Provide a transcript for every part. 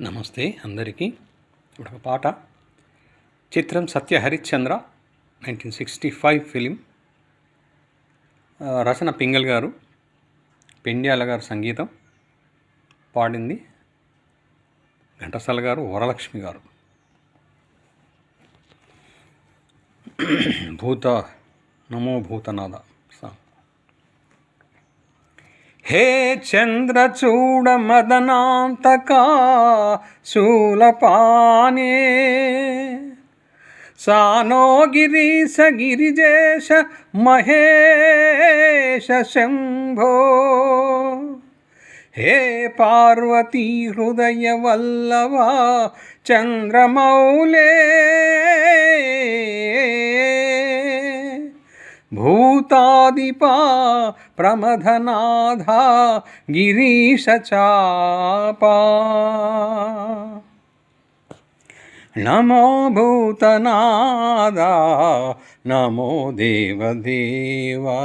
నమస్తే అందరికీ. ఇప్పుడు ఒక పాట. చిత్రం సత్య హరిశ్చంద్ర, 1965 ఫిలిం. రచన పింగళ్ గారు, పెండ్యాల గారు సంగీతం. పాడింది ఘంటసాల గారు, వరలక్ష్మి గారు. నమో భూతనాథ సాంగ్. హే చంద్రచూడ మదనాంతకా శూలపానే, సానో గిరీశ గిరిజేశ మహేశ శంభో, హే పార్వతీ హృదయ వల్లభ చంద్రమౌళే, భూతాదిపా ప్రమథనాథ గిరీశ చాపా, నమో భూతనాథ నమో దేవదేవా,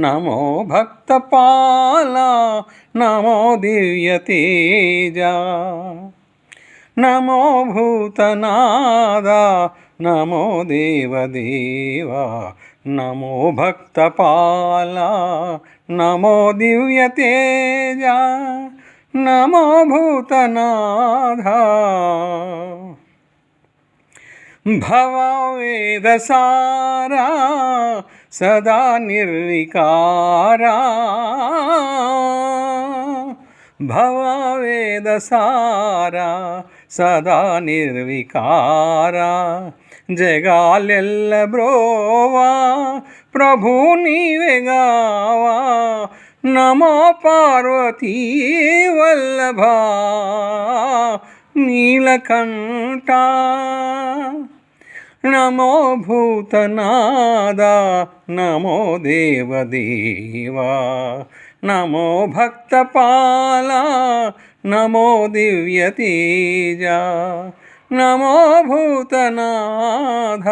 నమో భక్తపాల నమో దివ్యతేజ, నమో భూతనాథ నమో దేవదేవా, నమో భక్తపాల నమో దివ్యతేజ, నమో భూతనాథ. భవవేదసారా సదా నిర్వికారా, భవవేదసారా సదా నిర్వికారా, జగాలెల్ల బ్రోవా ప్రభు నీవెగావా, నమో పార్వతీ వల్లభ నీలకంఠ, నమో భూతనాథ నమో దేవదేవా, నమో భక్తపాల నమో దివ్యతేజ, నమో భూతనాథ.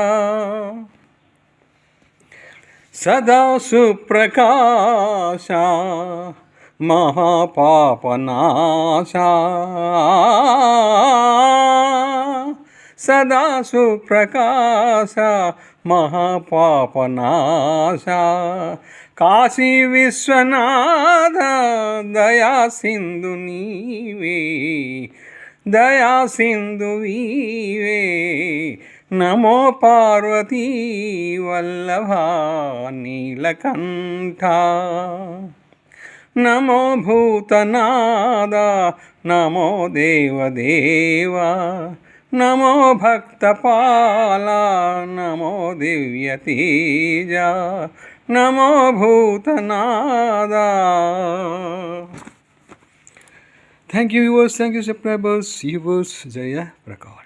సదా సుప్రకాశ మహాపాపనాశ, సదా సుప్రకాశ మహాపాపనాశ, కాశీ విశ్వనాథ దయా సింధు నీవే, దయా సింధు వీవే, నమో పార్వతీ వల్లభ నీలకంఠ, నమో భూతనాథ నమో దేవదేవా, నమో భక్తపాల నమో దివ్యతేజ, నమో భూతనాథ. Thank you viewers, thank you subscribers, viewers. Jaya Prakash.